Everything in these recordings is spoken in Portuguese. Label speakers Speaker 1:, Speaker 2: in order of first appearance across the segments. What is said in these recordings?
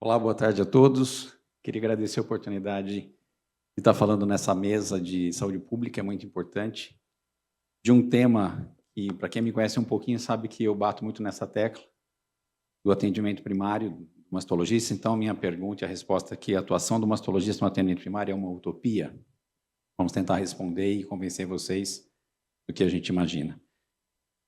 Speaker 1: Olá, boa tarde a todos. Queria agradecer a oportunidade de estar falando nessa mesa de saúde pública, é muito importante, de um tema que, para quem me conhece um pouquinho, sabe que eu bato muito nessa tecla, do atendimento primário do mastologista. Então, minha pergunta e a resposta aqui, a atuação do mastologista no atendimento primário é uma utopia? Vamos tentar responder e convencer vocês do que a gente imagina.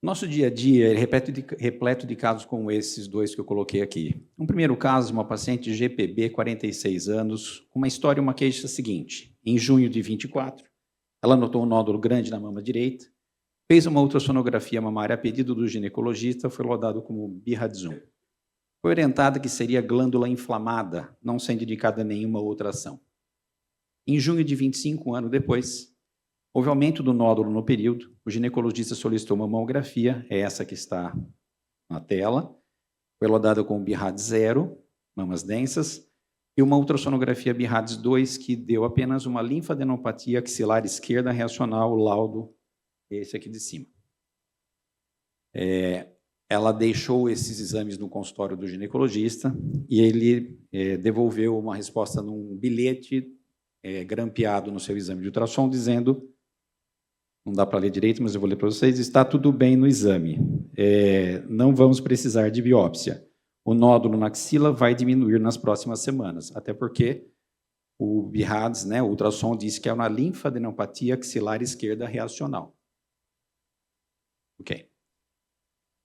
Speaker 1: Nosso dia a dia é repleto de casos como esses dois que eu coloquei aqui. Um primeiro caso, uma paciente GPB, 46 anos, com uma história e uma queixa seguinte. Em junho de 24, ela notou um nódulo grande na mama direita, fez uma ultrassonografia mamária a pedido do ginecologista, foi laudado como BIRAD-1. Foi orientada que seria glândula inflamada, não sendo indicada nenhuma outra ação. Em junho de 25, um ano depois, houve aumento do nódulo no período, o ginecologista solicitou uma mamografia, é essa que está na tela, foi laudada com BIRAD-0, mamas densas, e uma ultrassonografia BIRADS-2, que deu apenas uma linfadenopatia axilar esquerda reacional, o laudo, esse aqui de cima. Ela deixou esses exames no consultório do ginecologista, e ele devolveu uma resposta num bilhete grampeado no seu exame de ultrassom, dizendo... Não dá para ler direito, mas eu vou ler para vocês. Está tudo bem no exame. Não vamos precisar de biópsia. O nódulo na axila vai diminuir nas próximas semanas, até porque o BIRADS, o ultrassom, disse que é uma linfadenopatia axilar esquerda reacional. Ok.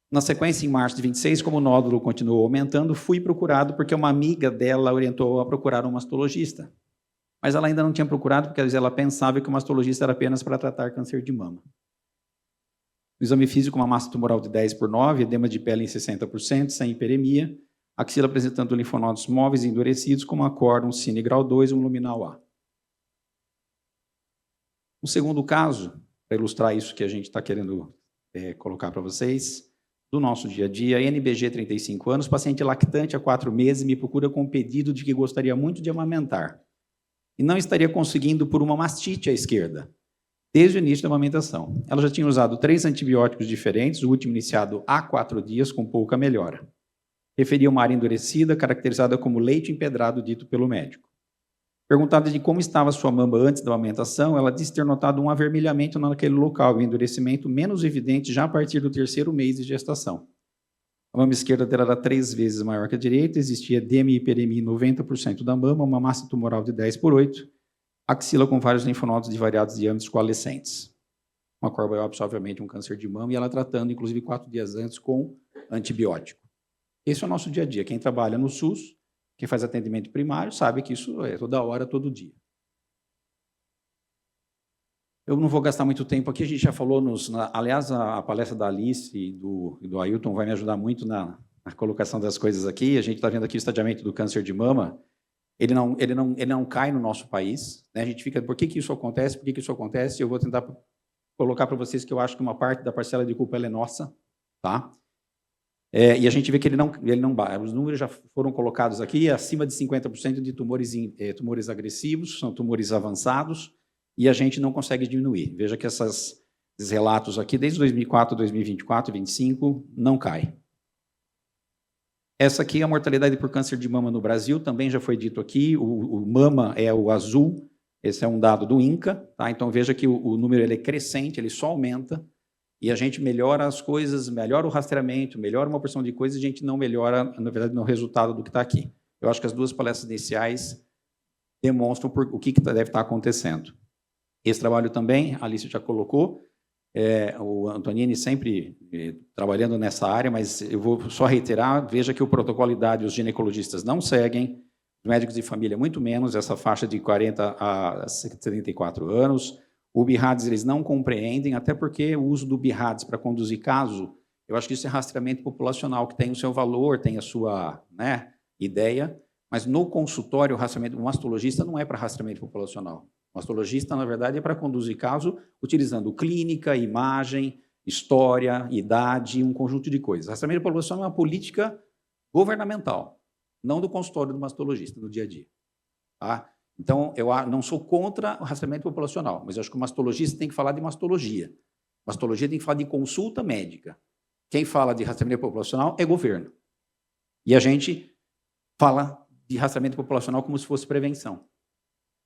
Speaker 1: Na sequência, em março de 26, como o nódulo continuou aumentando, fui procurado porque uma amiga dela orientou a procurar um mastologista. Mas ela ainda não tinha procurado, porque às vezes ela pensava que o mastologista era apenas para tratar câncer de mama. O exame físico, uma massa tumoral de 10/9, edema de pele em 60%, sem hiperemia, axila apresentando linfonodos móveis e endurecidos, com uma cor, um cine grau 2 e um luminal A. O segundo caso, para ilustrar isso que a gente está querendo colocar para vocês, do nosso dia a dia, NBG, 35 anos, paciente lactante há 4 meses, me procura com um pedido de que gostaria muito de amamentar. E não estaria conseguindo por uma mastite à esquerda, desde o início da amamentação. Ela já tinha usado 3 antibióticos diferentes, o último iniciado há 4 dias, com pouca melhora. Referia uma área endurecida, caracterizada como leite empedrado, dito pelo médico. Perguntada de como estava sua mama antes da amamentação, ela disse ter notado um avermelhamento naquele local, e um endurecimento menos evidente já a partir do 3º mês de gestação. A mama esquerda dela era 3 vezes maior que a direita, existia edema e hiperemia em 90% da mama, uma massa tumoral de 10/8, axila com vários linfonodos de variados diâmetros coalescentes. Uma corbiópsia, obviamente, um câncer de mama, e ela tratando, inclusive, 4 dias antes com antibiótico. Esse é o nosso dia a dia. Quem trabalha no SUS, quem faz atendimento primário, sabe que isso é toda hora, todo dia. Eu não vou gastar muito tempo aqui, a gente já falou aliás, a palestra da Alice e do Ailton vai me ajudar muito na colocação das coisas aqui. A gente está vendo aqui o estadiamento do câncer de mama. Ele não cai no nosso país, né? A gente fica, por que isso acontece? Por que isso acontece? Eu vou tentar colocar para vocês que eu acho que uma parte da parcela de culpa ela é nossa, tá? E a gente vê que ele não baixa. Os números já foram colocados aqui, acima de 50% de tumores agressivos, são tumores avançados, e a gente não consegue diminuir. Veja que esses relatos aqui, desde 2004, 2024, 2025, não cai. Essa aqui é a mortalidade por câncer de mama no Brasil, também já foi dito aqui, o mama é o azul, esse é um dado do INCA, tá? Então veja que o número ele é crescente, ele só aumenta, e a gente melhora as coisas, melhora o rastreamento, melhora uma porção de coisas, e a gente não melhora, na verdade, no resultado do que está aqui. Eu acho que as 2 palestras iniciais demonstram o que deve estar acontecendo. Esse trabalho também, a Alice já colocou, o Antonini sempre trabalhando nessa área, mas eu vou só reiterar, veja que o protocolo de idade os ginecologistas não seguem, os médicos de família muito menos, essa faixa de 40 a 74 anos, o BIRADS eles não compreendem, até porque o uso do BIRADS para conduzir caso, eu acho que isso é rastreamento populacional, que tem o seu valor, tem a sua ideia, mas no consultório, o rastreamento do mastologista não é para rastreamento populacional. O mastologista, na verdade, é para conduzir caso utilizando clínica, imagem, história, idade, um conjunto de coisas. Rastreamento populacional é uma política governamental, não do consultório do mastologista, no dia a dia. Tá? Então, eu não sou contra o rastreamento populacional, mas eu acho que o mastologista tem que falar de mastologia. Mastologia tem que falar de consulta médica. Quem fala de rastreamento populacional é governo. E a gente fala de rastreamento populacional como se fosse prevenção.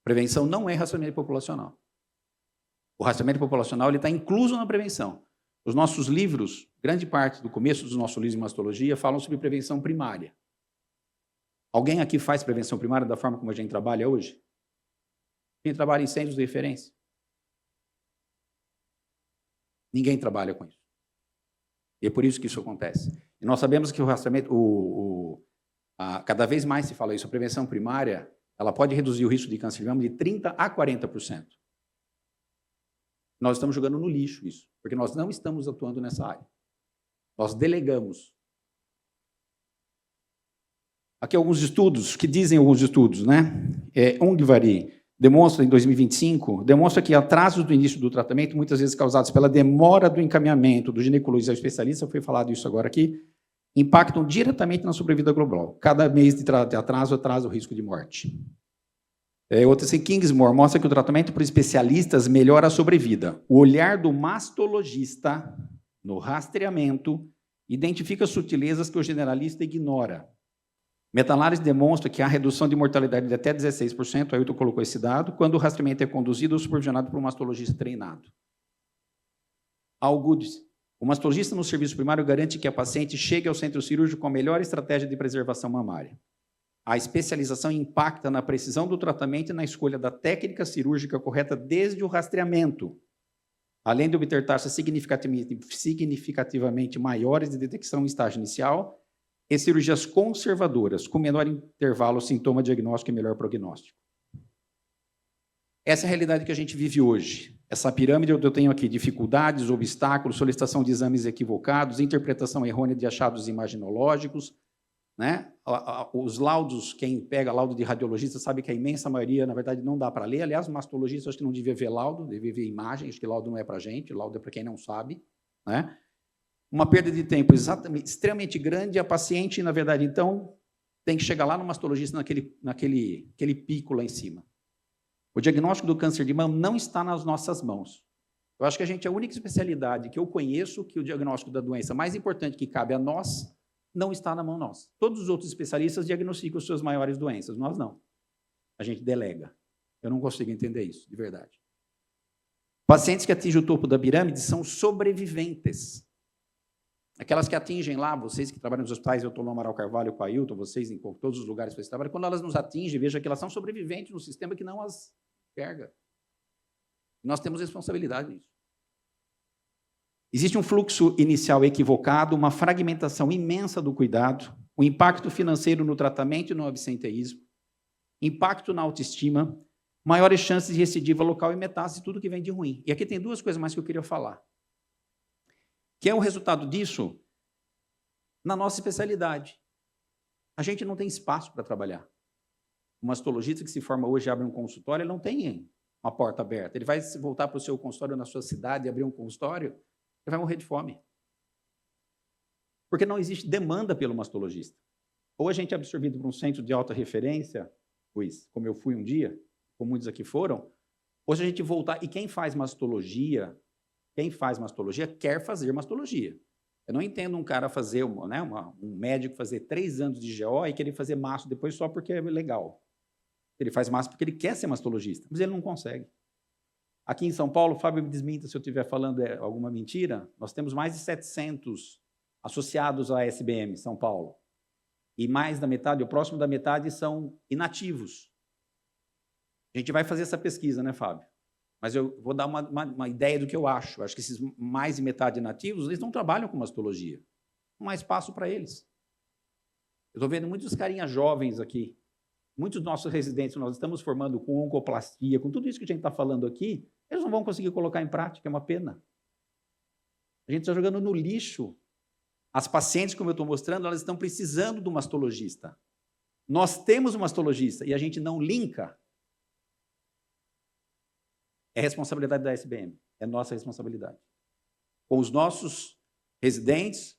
Speaker 1: Prevenção não é rastreamento populacional. O rastreamento populacional está incluso na prevenção. Os nossos livros, grande parte do começo dos nossos livros de mastologia, falam sobre prevenção primária. Alguém aqui faz prevenção primária da forma como a gente trabalha hoje? Quem trabalha em centros de referência? Ninguém trabalha com isso. E é por isso que isso acontece. E nós sabemos que o rastreamento, cada vez mais se fala isso, a prevenção primária, ela pode reduzir o risco de câncer de mama de 30% a 40%. Nós estamos jogando no lixo isso, porque nós não estamos atuando nessa área. Nós delegamos. Aqui alguns estudos, que dizem alguns estudos, né? Ungvari demonstra, em 2025, demonstra que atrasos do início do tratamento, muitas vezes causados pela demora do encaminhamento do ginecologista ao especialista, foi falado isso agora aqui, impactam diretamente na sobrevida global. Cada mês de atraso atrasa o risco de morte. Outra assim, Kingsmore mostra que o tratamento por especialistas melhora a sobrevida. O olhar do mastologista no rastreamento identifica sutilezas que o generalista ignora. Meta-análise demonstra que há redução de mortalidade de até 16%, a Ailton colocou esse dado, quando o rastreamento é conduzido ou supervisionado por um mastologista treinado. All Goods. O mastologista no serviço primário garante que a paciente chegue ao centro cirúrgico com a melhor estratégia de preservação mamária. A especialização impacta na precisão do tratamento e na escolha da técnica cirúrgica correta desde o rastreamento, além de obter taxas significativamente maiores de detecção em estágio inicial e cirurgias conservadoras, com menor intervalo sintoma diagnóstico e melhor prognóstico. Essa é a realidade que a gente vive hoje. Essa pirâmide eu tenho aqui dificuldades, obstáculos, solicitação de exames equivocados, interpretação errônea de achados imaginológicos, né? Os laudos, quem pega laudo de radiologista sabe que a imensa maioria, na verdade, não dá para ler. Aliás, o mastologista acho que não devia ver laudo, devia ver imagem, acho que laudo não é para a gente, laudo é para quem não sabe, né? Uma perda de tempo extremamente grande, a paciente, na verdade, então, tem que chegar lá no mastologista naquele pico lá em cima. O diagnóstico do câncer de mama não está nas nossas mãos. Eu acho que a gente é a única especialidade que eu conheço que o diagnóstico da doença mais importante que cabe a nós não está na mão nossa. Todos os outros especialistas diagnosticam as suas maiores doenças, nós não. A gente delega. Eu não consigo entender isso, de verdade. Pacientes que atingem o topo da pirâmide são sobreviventes. Aquelas que atingem lá, vocês que trabalham nos hospitais, eu estou no Amaral Carvalho com a Ailton, vocês em todos os lugares que vocês trabalham, quando elas nos atingem, veja que elas são sobreviventes no sistema que não as enxerga. Nós temos responsabilidade nisso. Existe um fluxo inicial equivocado, uma fragmentação imensa do cuidado, o impacto financeiro no tratamento e no absenteísmo, impacto na autoestima, maiores chances de recidiva local e metástase, tudo que vem de ruim. E aqui tem duas coisas mais que eu queria falar. Que é o resultado disso na nossa especialidade. A gente não tem espaço para trabalhar. O mastologista que se forma hoje e abre um consultório, ele não tem uma porta aberta. Ele vai voltar para o seu consultório na sua cidade e abrir um consultório, ele vai morrer de fome. Porque não existe demanda pelo mastologista. Ou a gente é absorvido por um centro de alta referência, pois, como eu fui um dia, como muitos aqui foram, ou se a gente voltar, e quem faz mastologia quer fazer mastologia. Eu não entendo um cara fazer, um médico fazer 3 anos de GO e querer fazer masto depois só porque é legal. Ele faz masto porque ele quer ser mastologista, mas ele não consegue. Aqui em São Paulo, Fábio me desminta se eu estiver falando alguma mentira, nós temos mais de 700 associados à SBM São Paulo. E mais da metade, o próximo da metade, são inativos. A gente vai fazer essa pesquisa, né, Fábio? Mas eu vou dar uma ideia do que eu acho. Eu acho que esses mais de metade inativos, eles não trabalham com mastologia. Não há espaço para eles. Eu estou vendo muitos carinhas jovens aqui. Muitos dos nossos residentes nós estamos formando com oncoplastia, com tudo isso que a gente está falando aqui, eles não vão conseguir colocar em prática, é uma pena. A gente está jogando no lixo. As pacientes, como eu estou mostrando, elas estão precisando do mastologista. Nós temos um mastologista e a gente não linka. É responsabilidade da SBM, é nossa responsabilidade. Com os nossos residentes,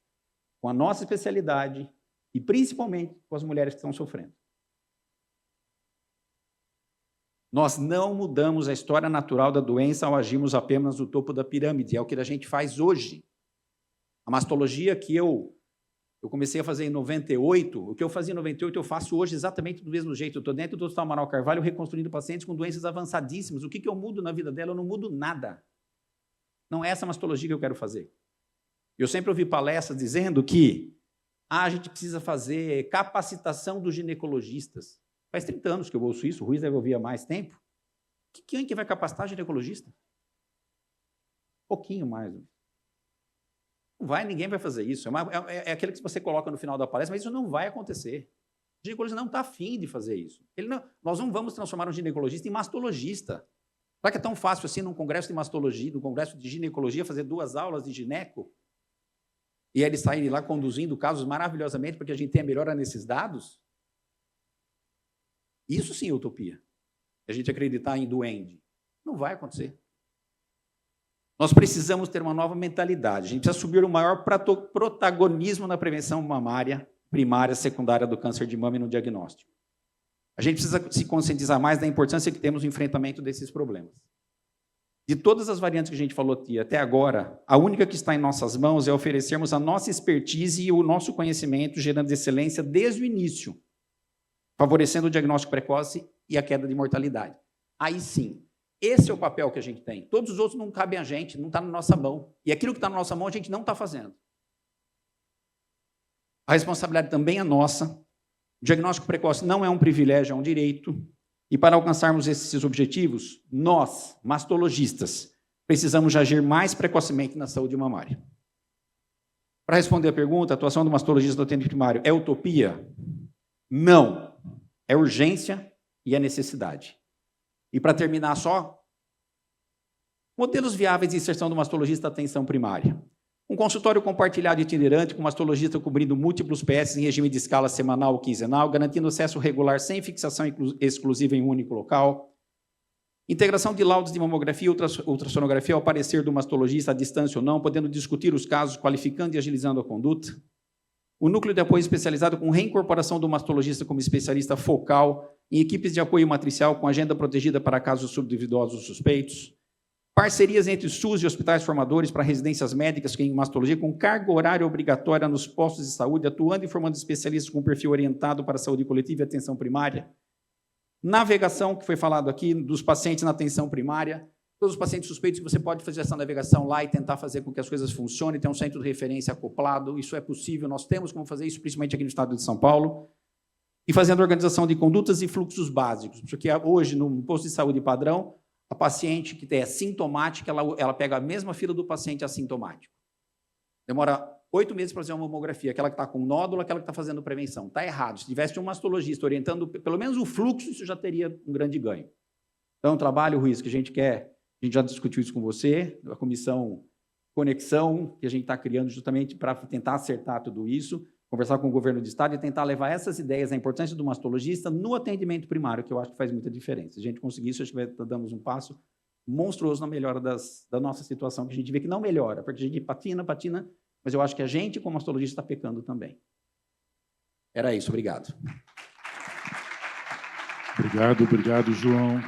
Speaker 1: com a nossa especialidade e principalmente com as mulheres que estão sofrendo. Nós não mudamos a história natural da doença ao agirmos apenas no topo da pirâmide, é o que a gente faz hoje. A mastologia que eu Eu comecei a fazer em 98, o que eu fazia em 98 eu faço hoje exatamente do mesmo jeito. Eu estou dentro do Hospital Amaral Carvalho reconstruindo pacientes com doenças avançadíssimas. O que eu mudo na vida dela? Eu não mudo nada. Não é essa mastologia que eu quero fazer. Eu sempre ouvi palestras dizendo que a gente precisa fazer capacitação dos ginecologistas. Faz 30 anos que eu ouço isso, o Ruiz deve ouvir há mais tempo. Quem que vai capacitar ginecologista? Pouquinho mais. Não vai, ninguém vai fazer isso. É aquele que você coloca no final da palestra, mas isso não vai acontecer. O ginecologista não está afim de fazer isso. Nós não vamos transformar um ginecologista em mastologista. Será que é tão fácil assim, num congresso de mastologia, num congresso de ginecologia, fazer 2 aulas de gineco? E ele sair lá conduzindo casos maravilhosamente porque a gente tem a melhora nesses dados? Isso sim é utopia. A gente acreditar em duende. Não vai acontecer. Nós precisamos ter uma nova mentalidade. A gente precisa assumir o maior protagonismo na prevenção mamária, primária, secundária do câncer de mama e no diagnóstico. A gente precisa se conscientizar mais da importância que temos no enfrentamento desses problemas. De todas as variantes que a gente falou aqui até agora, a única que está em nossas mãos é oferecermos a nossa expertise e o nosso conhecimento, gerando excelência desde o início, favorecendo o diagnóstico precoce e a queda de mortalidade. Aí sim, esse é o papel que a gente tem. Todos os outros não cabem a gente, não está na nossa mão. E aquilo que está na nossa mão a gente não está fazendo. A responsabilidade também é nossa. O diagnóstico precoce não é um privilégio, é um direito. E para alcançarmos esses objetivos, nós, mastologistas, precisamos agir mais precocemente na saúde mamária. Para responder a pergunta, a atuação do mastologista do atendimento primário é utopia? Não. É urgência e é necessidade. E para terminar só, modelos viáveis de inserção do mastologista à atenção primária. Um consultório compartilhado e itinerante com mastologista cobrindo múltiplos PS em regime de escala semanal ou quinzenal, garantindo acesso regular sem fixação exclusiva em um único local. Integração de laudos de mamografia e ultrassonografia ao parecer do mastologista à distância ou não, podendo discutir os casos, qualificando e agilizando a conduta. O núcleo de apoio especializado com reincorporação do mastologista como especialista focal em equipes de apoio matricial com agenda protegida para casos subindividuosos suspeitos. Parcerias entre SUS e hospitais formadores para residências médicas em mastologia com carga horária obrigatória nos postos de saúde, atuando e formando especialistas com perfil orientado para a saúde coletiva e atenção primária. Navegação, que foi falado aqui, dos pacientes na atenção primária. Todos os pacientes suspeitos, você pode fazer essa navegação lá e tentar fazer com que as coisas funcionem, ter um centro de referência acoplado, isso é possível, nós temos como fazer isso, principalmente aqui no estado de São Paulo, e fazendo organização de condutas e fluxos básicos, porque hoje, no posto de saúde padrão, a paciente que é sintomática, ela pega a mesma fila do paciente assintomático. Demora 8 meses para fazer uma mamografia, aquela que está com nódulo, aquela que está fazendo prevenção. Está errado, se tivesse um mastologista orientando pelo menos o fluxo, isso já teria um grande ganho. Então, o trabalho, Ruiz, que a gente quer. A gente já discutiu isso com você, a comissão Conexão, que a gente está criando justamente para tentar acertar tudo isso, conversar com o governo do estado e tentar levar essas ideias, a importância do mastologista no atendimento primário, que eu acho que faz muita diferença. Se a gente conseguir isso, acho que damos um passo monstruoso na melhora da nossa situação, que a gente vê que não melhora, porque a gente patina, mas eu acho que a gente, como mastologista, está pecando também. Era isso, obrigado.
Speaker 2: Obrigado, João.